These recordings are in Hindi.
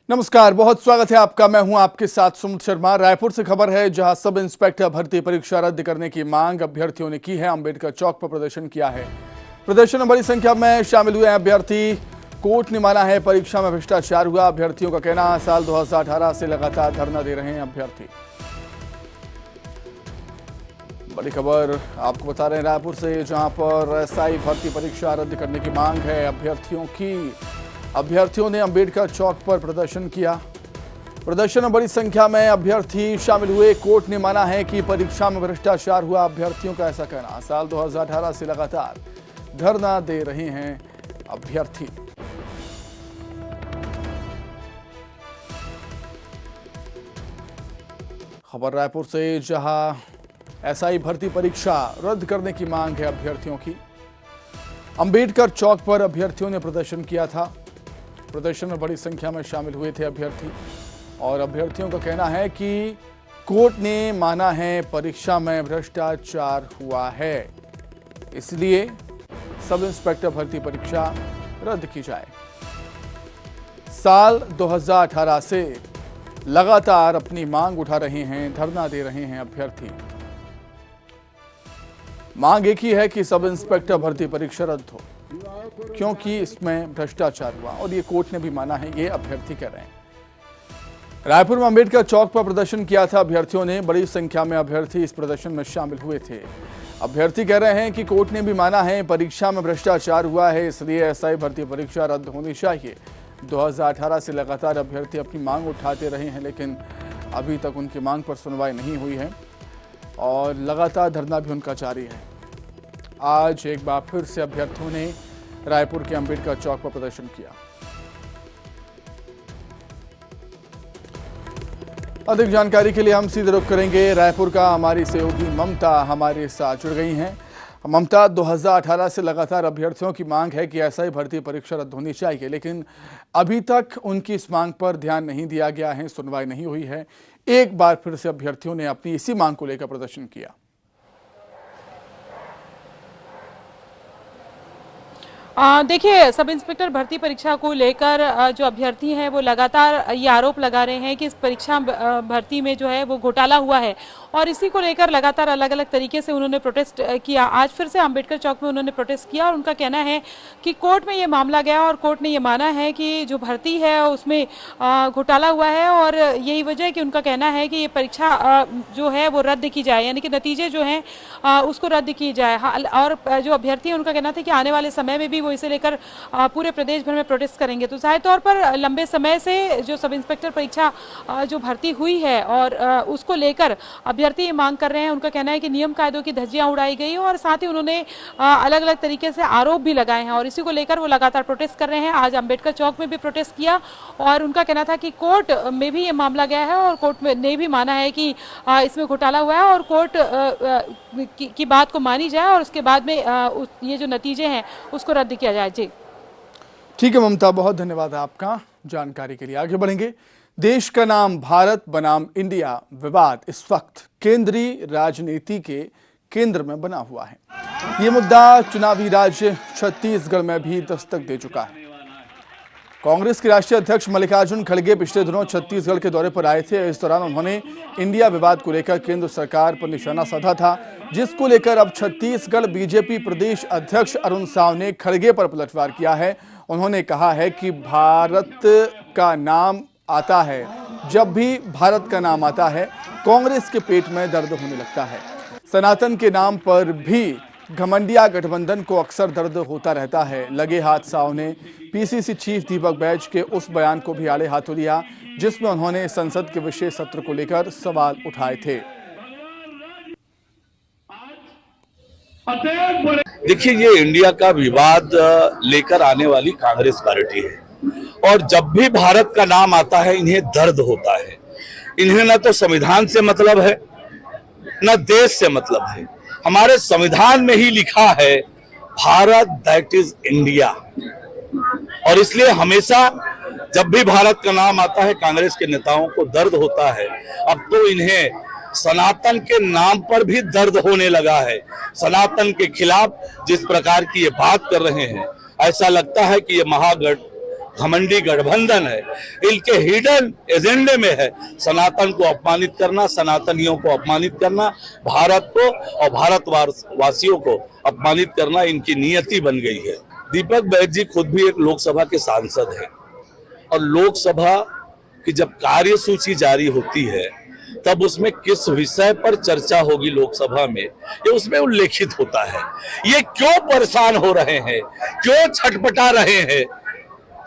नमस्कार, बहुत स्वागत है आपका। मैं हूं आपके साथ सुमित शर्मा। रायपुर से खबर है, जहां सब इंस्पेक्टर भर्ती परीक्षा रद्द करने की मांग अभ्यर्थियों ने की है। अंबेडकर चौक पर प्रदर्शन किया है। प्रदर्शन में बड़ी संख्या में शामिल हुए हैं अभ्यर्थी। कोर्ट ने माना है परीक्षा में भ्रष्टाचार हुआ। अभ्यर्थियों का कहना है साल 2018 से लगातार धरना दे रहे हैं अभ्यर्थी। बड़ी खबर आपको बता रहे हैं रायपुर से, जहां पर एसआई भर्ती परीक्षा रद्द करने की मांग है अभ्यर्थियों की। अभ्यर्थियों ने अंबेडकर चौक पर प्रदर्शन किया। प्रदर्शन में बड़ी संख्या में अभ्यर्थी शामिल हुए। कोर्ट ने माना है कि परीक्षा में भ्रष्टाचार हुआ। अभ्यर्थियों का ऐसा कहना। साल 2018 से लगातार धरना दे रहे हैं अभ्यर्थी। खबर रायपुर से, जहां एसआई भर्ती परीक्षा रद्द करने की मांग है अभ्यर्थियों की। अंबेडकर चौक पर अभ्यर्थियों ने प्रदर्शन किया था। प्रदर्शन में बड़ी संख्या में शामिल हुए थे अभ्यर्थी और अभ्यर्थियों का कहना है कि कोर्ट ने माना है परीक्षा में भ्रष्टाचार हुआ है, इसलिए सब इंस्पेक्टर भर्ती परीक्षा रद्द की जाए। साल 2018 से लगातार अपनी मांग उठा रहे हैं, धरना दे रहे हैं अभ्यर्थी। मांग एक ही है कि सब इंस्पेक्टर भर्ती परीक्षा रद्द हो, क्योंकि इसमें भ्रष्टाचार हुआ और ये कोर्ट ने भी माना है, ये अभ्यर्थी कह रहे हैं। रायपुर में अंबेडकर चौक पर प्रदर्शन किया था अभ्यर्थियों ने। बड़ी संख्या में अभ्यर्थी इस प्रदर्शन में शामिल हुए थे। अभ्यर्थी कह रहे हैं कि कोर्ट ने भी माना है परीक्षा में भ्रष्टाचार हुआ है, इसलिए एसआई भर्ती परीक्षा रद्द होनी चाहिए। 2018 से लगातार अभ्यर्थी अपनी मांग उठाते रहे हैं, लेकिन अभी तक उनकी मांग पर सुनवाई नहीं हुई है और लगातार धरना भी उनका जारी है। आज एक बार फिर से अभ्यर्थियों ने रायपुर के अंबेडकर चौक पर प्रदर्शन किया। अधिक जानकारी के लिए हम सीधे रुख करेंगे रायपुर का। हमारी सहयोगी ममता हमारे साथ जुड़ गई हैं। ममता, 2018 से लगातार अभ्यर्थियों की मांग है कि एसआई भर्ती परीक्षा रद्द होनी चाहिए, लेकिन अभी तक उनकी इस मांग पर ध्यान नहीं दिया गया है, सुनवाई नहीं हुई है। एक बार फिर से अभ्यर्थियों ने अपनी इसी मांग को लेकर प्रदर्शन किया। देखिए, सब इंस्पेक्टर भर्ती परीक्षा को लेकर जो अभ्यर्थी हैं वो लगातार ये आरोप लगा रहे हैं कि इस परीक्षा भर्ती में जो है वो घोटाला हुआ है और इसी को लेकर लगातार अलग अलग तरीके से उन्होंने प्रोटेस्ट किया। आज फिर से अंबेडकर चौक में उन्होंने प्रोटेस्ट किया और उनका कहना है कि कोर्ट में ये मामला गया और कोर्ट ने ये माना है कि जो भर्ती है उसमें घोटाला हुआ है और यही वजह है कि उनका कहना है कि ये परीक्षा जो है वो रद्द की जाए, यानी कि नतीजे जो हैं उसको रद्द की जाए। और जो अभ्यर्थी है उनका कहना था कि आने वाले समय में भी वो इसे लेकर पूरे प्रदेश भर में प्रोटेस्ट करेंगे। तो जाहिर तौर पर लंबे समय से जो सब इंस्पेक्टर परीक्षा जो भर्ती हुई है और उसको लेकर अभ्यर्थी ये मांग कर रहे हैं। उनका कहना है कि नियम कायदों की धज्जियां उड़ाई गई और साथ ही उन्होंने अलग अलग तरीके से आरोप भी लगाए हैं और इसी को लेकर वो लगातार प्रोटेस्ट कर रहे हैं। आज अंबेडकर चौक में भी प्रोटेस्ट किया और उनका कहना था कि कोर्ट में भी ये मामला गया है और कोर्ट ने भी माना है कि इसमें घोटाला हुआ है और कोर्ट की बात को मानी जाए और उसके बाद में ये जो नतीजे हैं उसको रद्द किया जाए। जी ठीक है ममता, बहुत धन्यवाद आपका जानकारी के लिए। आगे बढ़ेंगे। देश का नाम भारत बनाम इंडिया विवाद इस वक्त केंद्रीय राजनीति के केंद्र में बना हुआ है। ये मुद्दा चुनावी राज्य छत्तीसगढ़ में भी दस्तक दे चुका है। कांग्रेस के राष्ट्रीय अध्यक्ष मल्लिकार्जुन खड़गे पिछले दिनों छत्तीसगढ़ के दौरे पर आए थे। इस दौरान उन्होंने इंडिया विवाद को लेकर केंद्र सरकार पर निशाना साधा था, जिसको लेकर अब छत्तीसगढ़ बीजेपी प्रदेश अध्यक्ष अरुण साव ने खड़गे पर पलटवार किया है। उन्होंने कहा है कि भारत का नाम आता है, जब भी भारत का नाम आता है कांग्रेस के पेट में दर्द होने लगता है। सनातन के नाम पर भी घमंडिया गठबंधन को अक्सर दर्द होता रहता है। लगे हाथ साव ने पीसीसी चीफ दीपक बैज के उस बयान को भी आड़े हाथों लिया, जिसमें उन्होंने संसद के विशेष सत्र को लेकर सवाल उठाए थे। देखिए, ये इंडिया का विवाद लेकर आने वाली कांग्रेस पार्टी है और जब भी भारत का नाम आता है इन्हें दर्द होता है। इन्हें न तो संविधान से मतलब है न देश से मतलब है। हमारे संविधान में ही लिखा है भारत दैट इज इंडिया, और इसलिए हमेशा जब भी भारत का नाम आता है कांग्रेस के नेताओं को दर्द होता है। अब तो इन्हें सनातन के नाम पर भी दर्द होने लगा है। सनातन के खिलाफ जिस प्रकार की ये बात कर रहे हैं, ऐसा लगता है कि ये घमंडी गठबंधन है, इनके हिडन एजेंडे में है सनातन को अपमानित करना, सनातनियों को अपमानित करना, भारत को और भारतवासियों को अपमानित करना इनकी नियति बन गई है। दीपक बैज जी खुद भी एक लोकसभा के सांसद हैं और लोकसभा की जब कार्यसूची जारी होती है तब उसमें किस विषय पर चर्चा होगी लोकसभा में, ये उसमें उल्लेखित होता है। ये क्यों परेशान हो रहे हैं, क्यों छटपटा रहे हैं,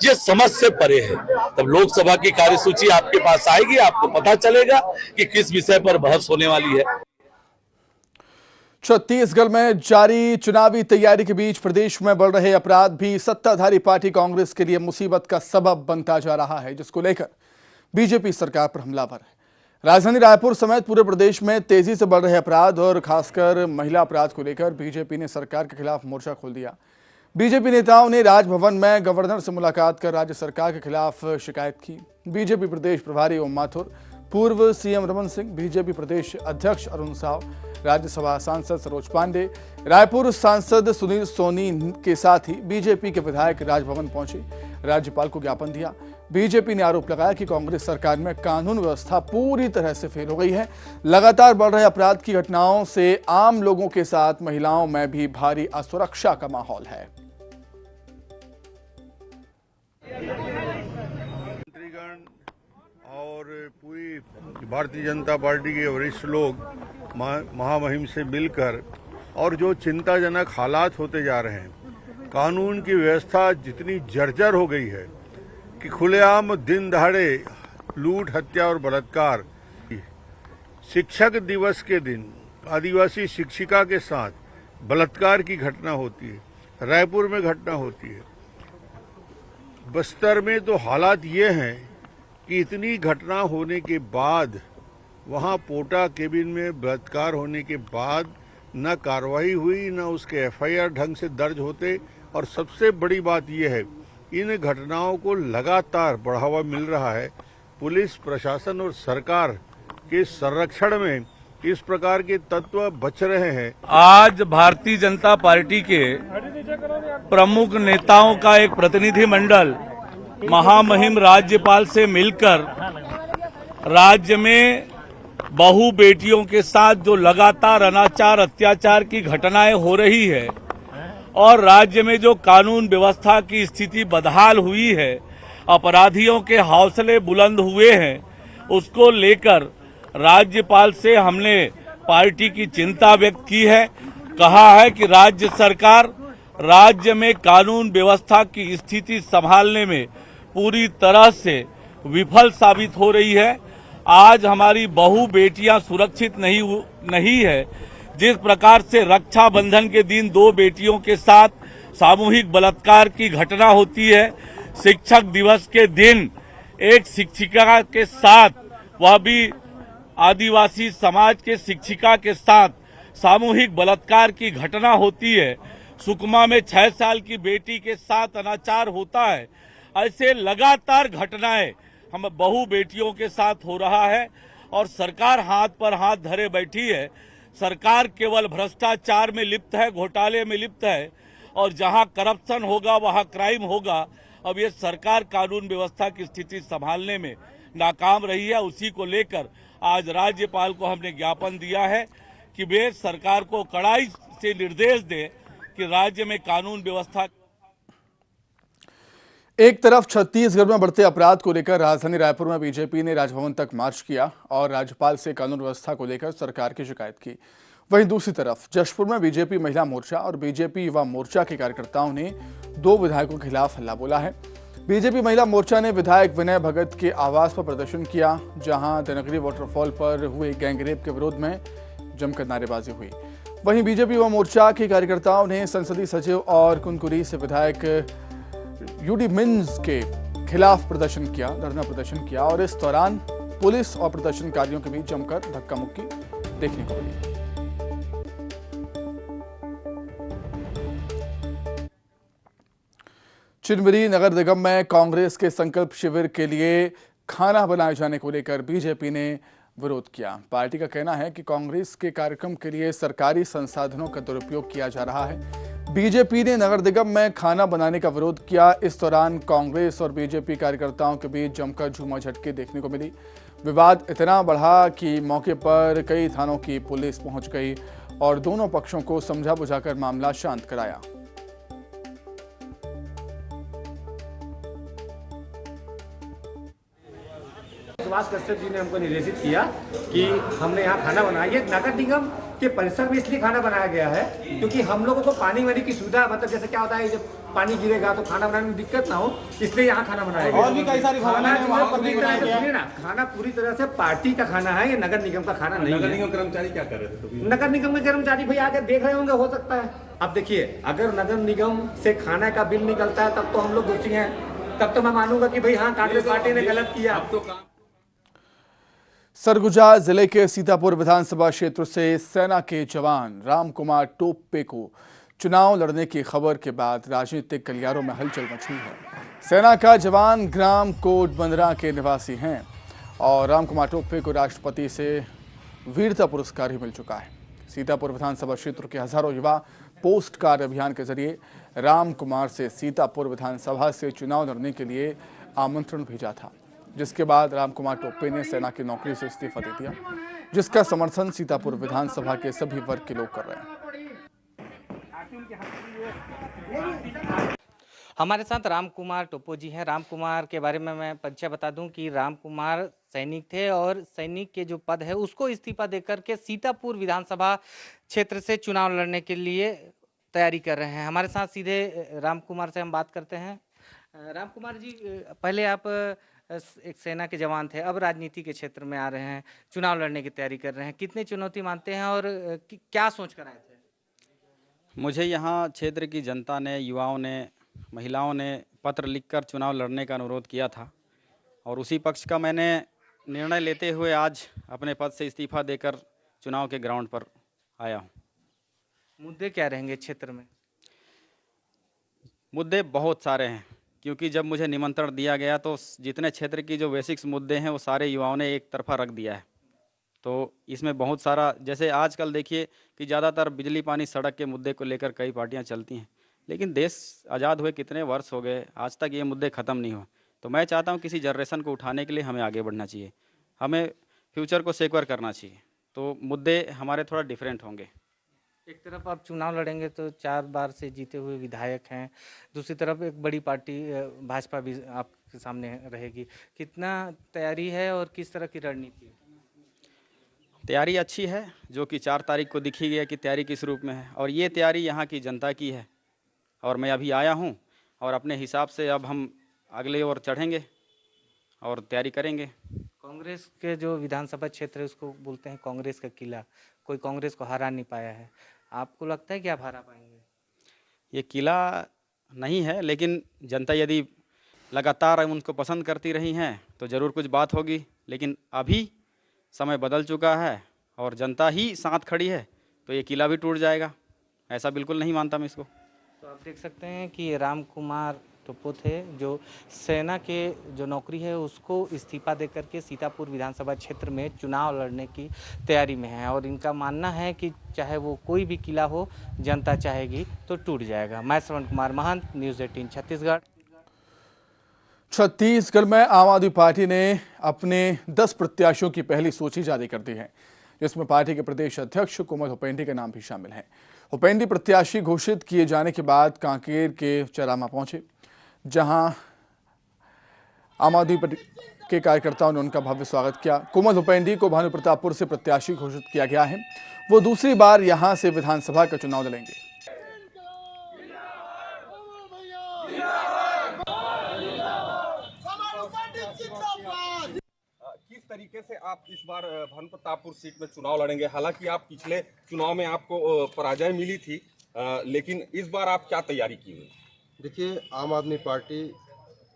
ये समझ से परे है। तब लोकसभा की कार्यसूची आपके पास आएगी, आपको पता चलेगा कि किस विषय पर बहस होने वाली है। छत्तीसगढ़ में जारी चुनावी तैयारी के बीच प्रदेश में बढ़ रहे अपराध भी सत्ताधारी पार्टी कांग्रेस के लिए मुसीबत का सबब बनता जा रहा है, जिसको लेकर बीजेपी सरकार पर हमलावर है। राजधानी रायपुर समेत पूरे प्रदेश में तेजी से बढ़ रहे अपराध और खासकर महिला अपराध को लेकर बीजेपी ने सरकार के खिलाफ मोर्चा खोल दिया। बीजेपी नेताओं ने राजभवन में गवर्नर से मुलाकात कर राज्य सरकार के खिलाफ शिकायत की। बीजेपी प्रदेश प्रभारी ओम माथुर, पूर्व सीएम रमन सिंह, बीजेपी प्रदेश अध्यक्ष अरुण साव, राज्यसभा सांसद सरोज पांडे, रायपुर सांसद सुनील सोनी के साथ ही बीजेपी के विधायक राजभवन पहुंचे, राज्यपाल को ज्ञापन दिया। बीजेपी ने आरोप लगाया कि कांग्रेस सरकार में कानून व्यवस्था पूरी तरह से फेल हो गई है। लगातार बढ़ रहे अपराध की घटनाओं से आम लोगों के साथ महिलाओं में भी भारी असुरक्षा का माहौल है। मंत्रीगण और पूरी भारतीय जनता पार्टी के वरिष्ठ लोग महामहिम से मिलकर और जो चिंताजनक हालात होते जा रहे हैं, कानून की व्यवस्था जितनी जर्जर हो गई है कि खुलेआम दिन दहाड़े लूट, हत्या और बलात्कार। शिक्षक दिवस के दिन आदिवासी शिक्षिका के साथ बलात्कार की घटना होती है, रायपुर में घटना होती है। बस्तर में तो हालात ये हैं कि इतनी घटना होने के बाद वहाँ पोटा केबिन में बलात्कार होने के बाद न कार्रवाई हुई, न उसके एफआईआर ढंग से दर्ज होते। और सबसे बड़ी बात यह है, इन घटनाओं को लगातार बढ़ावा मिल रहा है। पुलिस प्रशासन और सरकार के संरक्षण में इस प्रकार के तत्व बच रहे हैं। आज भारतीय जनता पार्टी के प्रमुख नेताओं का एक प्रतिनिधिमंडल महामहिम राज्यपाल से मिलकर राज्य में बहू बेटियों के साथ जो लगातार अनाचार अत्याचार की घटनाएं हो रही है और राज्य में जो कानून व्यवस्था की स्थिति बदहाल हुई है, अपराधियों के हौसले बुलंद हुए हैं, उसको लेकर राज्यपाल से हमने पार्टी की चिंता व्यक्त की है। कहा है कि राज्य सरकार राज्य में कानून व्यवस्था की स्थिति संभालने में पूरी तरह से विफल साबित हो रही है। आज हमारी बहू बेटियां सुरक्षित नहीं है। जिस प्रकार से रक्षाबंधन के दिन दो बेटियों के साथ सामूहिक बलात्कार की घटना होती है, शिक्षक दिवस के दिन एक शिक्षिका के साथ, वह भी आदिवासी समाज के शिक्षिका के साथ सामूहिक बलात्कार की घटना होती है, सुकमा में 6 साल की बेटी के साथ अनाचार होता है। ऐसे लगातार घटनाएं हम बहू बेटियों के साथ हो रहा है और सरकार हाथ पर हाथ धरे बैठी है। सरकार केवल भ्रष्टाचार में लिप्त है, घोटाले में लिप्त है और जहां करप्शन होगा वहां क्राइम होगा। अब ये सरकार कानून व्यवस्था की स्थिति संभालने में नाकाम रही है। उसी को लेकर आज राज्यपाल को हमने ज्ञापन दिया है कि वे सरकार को कड़ाई से निर्देश दें कि राज्य में कानून व्यवस्था। एक तरफ छत्तीसगढ़ में बढ़ते अपराध को लेकर राजधानी रायपुर में बीजेपी ने राजभवन तक मार्च किया और राज्यपाल से कानून व्यवस्था को लेकर सरकार की शिकायत की। वहीं दूसरी तरफ जशपुर में बीजेपी महिला मोर्चा और बीजेपी युवा मोर्चा के कार्यकर्ताओं ने 2 विधायकों के खिलाफ हल्ला बोला है। बीजेपी महिला मोर्चा ने विधायक विनय भगत के आवास पर प्रदर्शन किया, जहां देवनागरी वाटरफॉल पर हुए गैंगरेप के विरोध में जमकर नारेबाजी हुई। वहीं बीजेपी युवा मोर्चा के कार्यकर्ताओं ने संसदीय सचिव और कुनकुरी से विधायक यूडी मिन्स के खिलाफ धरना प्रदर्शन किया और इस दौरान पुलिस और प्रदर्शनकारियों के बीच जमकर धक्का मुक्की देखने को मिली। चिनबरी नगर निगम में कांग्रेस के संकल्प शिविर के लिए खाना बनाए जाने को लेकर बीजेपी ने विरोध किया। पार्टी का कहना है कि कांग्रेस के कार्यक्रम के लिए सरकारी संसाधनों का दुरुपयोग किया जा रहा है। बीजेपी ने नगर निगम में खाना बनाने का विरोध किया। इस दौरान कांग्रेस और बीजेपी कार्यकर्ताओं के बीच जमकर झूमाझटकी देखने को मिली। विवाद इतना बढ़ा कि मौके पर कई थानों की पुलिस पहुंच गई और दोनों पक्षों को समझा बुझाकर मामला शांत कराया। सुभाष कश्यप जी ने हमको निर्देशित किया कि हमने यहाँ खाना बनाया। ये नगर निगम के परिसर में इसलिए खाना बनाया गया है क्योंकि हम लोगों को पानी वानी की सुविधा, मतलब जैसे क्या होता है जब पानी गिरेगा तो खाना बनाने में दिक्कत ना हो, इसलिए यहाँ खाना बनाया गया। और भी कई सारी खाना पूरी तरह से, सुनिए ना, खाना पूरी तरह से पार्टी का खाना है, ये नगर निगम का खाना नहीं है। नगर निगम कर्मचारी क्या कर रहे थे? नगर निगम के कर्मचारी भाई आके देख रहे होंगे, हो सकता है। अब देखिए, अगर नगर निगम से खाना का बिल निकलता है तब तो हम लोग दोषी हैं, तब तो मैं मानूंगा कि भाई हाँ, कांग्रेस पार्टी ने गलत किया। अब तो सरगुजा जिले के सीतापुर विधानसभा क्षेत्र से सेना के जवान रामकुमार टोप्पे को चुनाव लड़ने की खबर के बाद राजनीतिक गलियारों में हलचल मची है। सेना का जवान ग्राम कोटबंदरा के निवासी हैं और रामकुमार टोप्पे को राष्ट्रपति से वीरता पुरस्कार ही मिल चुका है। सीतापुर विधानसभा क्षेत्र के हजारों युवा पोस्ट कार्ड अभियान के जरिए रामकुमार से सीतापुर विधानसभा से चुनाव लड़ने के लिए आमंत्रण भेजा था, जिसके बाद रामकुमार टोप्पे ने सेना की नौकरी से इस्तीफा दे दिया, जिसका समर्थन सीतापुर विधानसभा के सभी वर्ग के लोग कर रहे हैं। हमारे साथ रामकुमार टोप्पो जी हैं। रामकुमार के बारे में मैं परिचय बता दूं कि रामकुमार सैनिक थे और सैनिक के जो पद है उसको इस्तीफा देकर के सीतापुर विधानसभा क्षेत्र से चुनाव लड़ने के लिए तैयारी कर रहे हैं। हमारे साथ सीधे रामकुमार से हम बात करते हैं। रामकुमार जी, पहले आप एक सेना के जवान थे, अब राजनीति के क्षेत्र में आ रहे हैं, चुनाव लड़ने की तैयारी कर रहे हैं, कितनी चुनौती मानते हैं और क्या सोच कर आए थे? मुझे यहाँ क्षेत्र की जनता ने, युवाओं ने, महिलाओं ने पत्र लिखकर चुनाव लड़ने का अनुरोध किया था और उसी पक्ष का मैंने निर्णय लेते हुए आज अपने पद से इस्तीफा देकर चुनाव के ग्राउंड पर आया हूँ। मुद्दे क्या रहेंगे क्षेत्र में? मुद्दे बहुत सारे हैं, क्योंकि जब मुझे निमंत्रण दिया गया तो जितने क्षेत्र की जो बेसिक्स मुद्दे हैं वो सारे युवाओं ने एक तरफा रख दिया है। तो इसमें बहुत सारा, जैसे आजकल देखिए कि ज़्यादातर बिजली पानी सड़क के मुद्दे को लेकर कई पार्टियां चलती हैं, लेकिन देश आज़ाद हुए कितने वर्ष हो गए, आज तक ये मुद्दे ख़त्म नहीं हुए। तो मैं चाहता हूँ किसी जनरेशन को उठाने के लिए हमें आगे बढ़ना चाहिए, हमें फ्यूचर को सिक्योर करना चाहिए। तो मुद्दे हमारे थोड़ा डिफरेंट होंगे। एक तरफ आप चुनाव लड़ेंगे तो 4 बार से जीते हुए विधायक हैं, दूसरी तरफ एक बड़ी पार्टी भाजपा भी आपके सामने रहेगी। कितना तैयारी है और किस तरह की रणनीति है? तैयारी अच्छी है, जो कि 4 तारीख को दिखी गया कि तैयारी किस रूप में है, और ये तैयारी यहाँ की जनता की है। और मैं अभी आया हूँ और अपने हिसाब से अब हम अगले ओर चढ़ेंगे और तैयारी करेंगे। कांग्रेस के जो विधानसभा क्षेत्र है उसको बोलते हैं कांग्रेस का किला, कोई कांग्रेस को हरा नहीं पाया है। आपको लगता है कि आप हरा पाएंगे? ये किला नहीं है, लेकिन जनता यदि लगातार उनको पसंद करती रही हैं तो ज़रूर कुछ बात होगी। लेकिन अभी समय बदल चुका है और जनता ही साथ खड़ी है, तो ये किला भी टूट जाएगा, ऐसा बिल्कुल नहीं मानता मैं इसको। तो आप देख सकते हैं कि रामकुमार टोप्पो थे जो सेना के जो नौकरी है उसको इस्तीफा देकर के सीतापुर विधानसभा क्षेत्र में चुनाव लड़ने की तैयारी में है और इनका मानना है कि चाहे वो कोई भी किला हो, जनता चाहेगी तो टूट जाएगा। मैं श्रवण कुमार महंत, न्यूज़ 18 छत्तीसगढ़। छत्तीसगढ़ में आम आदमी पार्टी ने अपने 10 प्रत्याशियों की पहली सूची जारी कर दी है, जिसमें पार्टी के प्रदेश अध्यक्ष कोमल हुपेंडी का नाम भी शामिल है। हुपेंडी प्रत्याशी घोषित किए जाने के बाद कांकेर के चरामा पहुंचे, जहां आम आदमी पार्टी के कार्यकर्ताओं ने उनका भव्य स्वागत किया। कोमल हुपेंडी को भानुप्रतापपुर से प्रत्याशी घोषित किया गया है। वो दूसरी बार यहां से विधानसभा का चुनाव लड़ेंगे। किस तरीके से आप इस बार भानुप्रतापपुर सीट में चुनाव लड़ेंगे? हालांकि आप पिछले चुनाव में आपको पराजय मिली थी, लेकिन इस बार आप क्या तैयारी की हुई? देखिए, आम आदमी पार्टी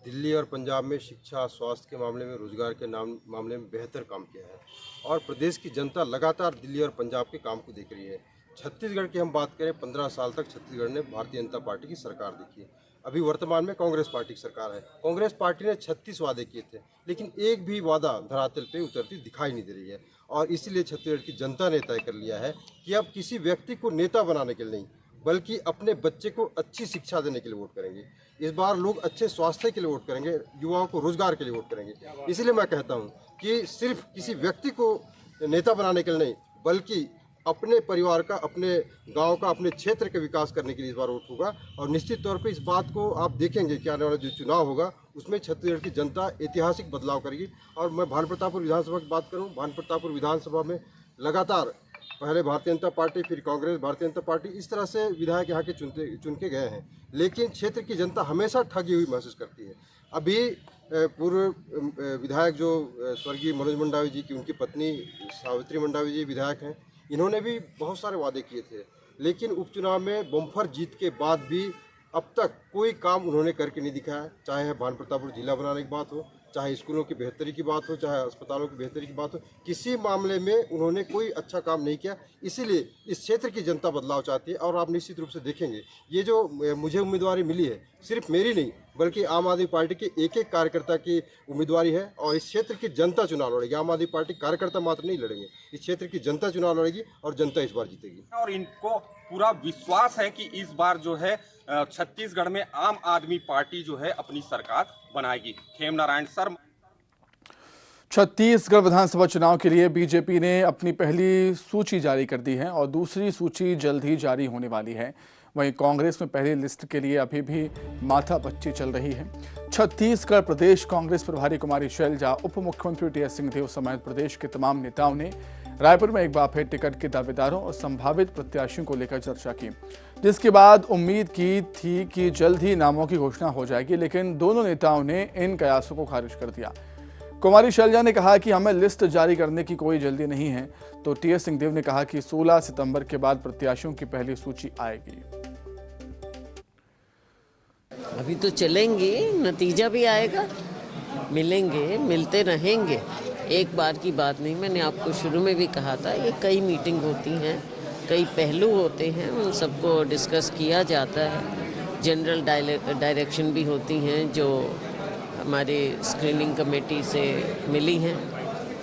दिल्ली और पंजाब में शिक्षा, स्वास्थ्य के मामले में, रोजगार के मामले में बेहतर काम किया है और प्रदेश की जनता लगातार दिल्ली और पंजाब के काम को देख रही है। छत्तीसगढ़ की हम बात करें, 15 साल तक छत्तीसगढ़ ने भारतीय जनता पार्टी की सरकार देखी है। अभी वर्तमान में कांग्रेस पार्टी की सरकार है। कांग्रेस पार्टी ने 36 वादे किए थे, लेकिन एक भी वादा धरातल पे उतरती दिखाई नहीं दे रही है और इसीलिए छत्तीसगढ़ की जनता ने तय कर लिया है कि अब किसी व्यक्ति को नेता बनाने के लिए नहीं, बल्कि अपने बच्चे को अच्छी शिक्षा देने के लिए वोट करेंगे। इस बार लोग अच्छे स्वास्थ्य के लिए वोट करेंगे, युवाओं को रोजगार के लिए वोट करेंगे। इसलिए मैं कहता हूं कि सिर्फ किसी व्यक्ति को नेता बनाने के लिए नहीं, बल्कि अपने परिवार का, अपने गांव का, अपने क्षेत्र के विकास करने के लिए इस बार वोट होगा। और निश्चित तौर पे इस बात को आप देखेंगे कि आने वाला जो चुनाव होगा उसमें छत्तीसगढ़ की जनता ऐतिहासिक बदलाव करेगी। और मैं भानु प्रतापपुर विधानसभा की बात करूं, भानु प्रतापपुर विधानसभा में लगातार पहले भारतीय जनता पार्टी, फिर कांग्रेस, भारतीय जनता पार्टी, इस तरह से विधायक यहाँ के चुन के गए हैं, लेकिन क्षेत्र की जनता हमेशा ठगी हुई महसूस करती है। अभी पूर्व विधायक जो स्वर्गीय मनोज मंडावी जी की उनकी पत्नी सावित्री मंडावी जी विधायक हैं, इन्होंने भी बहुत सारे वादे किए थे, लेकिन उपचुनाव में बम्पर जीत के बाद भी अब तक कोई काम उन्होंने करके नहीं दिखाया। चाहे भानु प्रतापपुर जिला बनाने की बात हो, चाहे स्कूलों की बेहतरी की बात हो, चाहे अस्पतालों की बेहतरी की बात हो, किसी मामले में उन्होंने कोई अच्छा काम नहीं किया। इसीलिए इस क्षेत्र की जनता बदलाव चाहती है। और आप निश्चित रूप से देखेंगे, ये जो मुझे उम्मीदवारी मिली है, सिर्फ मेरी नहीं बल्कि आम आदमी पार्टी के एक एक कार्यकर्ता की उम्मीदवारी है। और इस क्षेत्र की जनता चुनाव लड़ेगी, आम आदमी पार्टी कार्यकर्ता मात्र नहीं लड़ेंगे, इस क्षेत्र की जनता चुनाव लड़ेगी और जनता इस बार जीतेगी। और इनको पूरा विश्वास है कि इस बार जो है छत्तीसगढ़ में आम आदमी पार्टी जो है अपनी सरकार बनाएगी। खेम नारायण सर। छत्तीसगढ़ विधानसभा चुनाव के लिए बीजेपी ने अपनी पहली सूची जारी कर दी है और दूसरी सूची जल्द ही जारी होने वाली है। वहीं कांग्रेस में पहली लिस्ट के लिए अभी भी माथापच्ची चल रही है। छत्तीसगढ़ प्रदेश कांग्रेस प्रभारी कुमारी शैलजा, उप मुख्यमंत्री टीएस सिंहदेव समेत प्रदेश के तमाम नेताओं ने रायपुर में एक बार फिर टिकट के दावेदारों और संभावित प्रत्याशियों को लेकर चर्चा की, जिसके बाद उम्मीद की थी कि जल्द ही नामों की घोषणा हो जाएगी, लेकिन दोनों नेताओं ने इन कयासों को खारिज कर दिया। कुमारी शैलजा ने कहा कि हमें लिस्ट जारी करने की कोई जल्दी नहीं है, तो टीएस सिंहदेव ने कहा कि 16 सितंबर के बाद प्रत्याशियों की पहली सूची आएगी। अभी तो चलेंगे, नतीजा भी आएगा, मिलेंगे, मिलते रहेंगे, एक बार की बात नहीं। मैंने आपको शुरू में भी कहा था, ये कई मीटिंग होती हैं, कई पहलू होते हैं, उन सबको डिस्कस किया जाता है। जनरल डायरेक्शन भी होती हैं जो हमारे स्क्रीनिंग कमेटी से मिली हैं,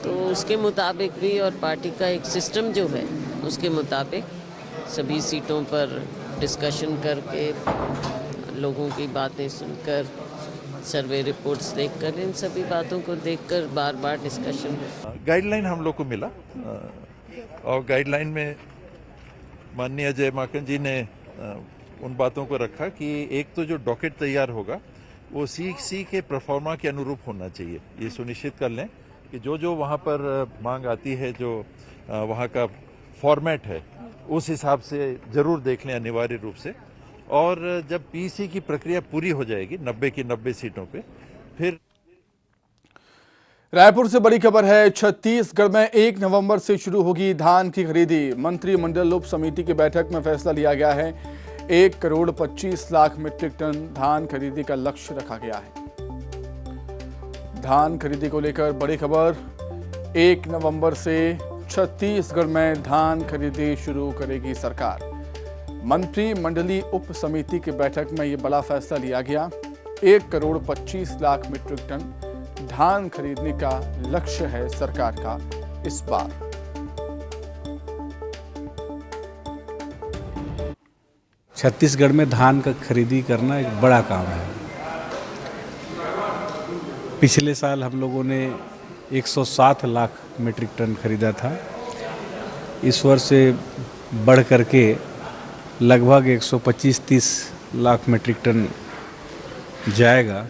तो उसके मुताबिक भी और पार्टी का एक सिस्टम जो है उसके मुताबिक सभी सीटों पर डिस्कशन करके, लोगों की बातें सुनकर, सर्वे रिपोर्ट्स देखकर, इन सभी बातों को देखकर बार बार डिस्कशन। गाइडलाइन हम लोग को मिला और गाइडलाइन में माननीय अजय माकन जी ने उन बातों को रखा कि एक तो जो डॉकेट तैयार होगा वो सी के परफॉर्मा के अनुरूप होना चाहिए। ये सुनिश्चित कर लें कि जो जो वहाँ पर मांग आती है, जो वहाँ का फॉर्मेट है, उस हिसाब से जरूर देख लें अनिवार्य रूप से। और जब पीसी की प्रक्रिया पूरी हो जाएगी 90 की 90 सीटों पे, फिर रायपुर से बड़ी खबर है। छत्तीसगढ़ में 1 नवंबर से शुरू होगी धान की खरीदी। मंत्रिमंडल उप समिति की बैठक में फैसला लिया गया है। 1 करोड़ 25 लाख मीट्रिक टन धान खरीदी का लक्ष्य रखा गया है। धान खरीदी को लेकर बड़ी खबर, 1 नवंबर से छत्तीसगढ़ में धान खरीदी शुरू करेगी सरकार। मंत्रिमंडलीय उप समिति की बैठक में यह बड़ा फैसला लिया गया। 1 करोड़ 25 लाख मीट्रिक टन धान खरीदने का लक्ष्य है सरकार का इस बार। छत्तीसगढ़ में धान का खरीदी करना एक बड़ा काम है। पिछले साल हम लोगों ने 107 लाख मीट्रिक टन खरीदा था। इस वर्ष से बढ़ करके लगभग 125-30 लाख मीट्रिक टन जाएगा।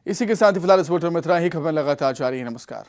इसी के साथ ही फिलहाल इस बुलेटिन में इतना ही। खबरें लगातार जारी है। नमस्कार।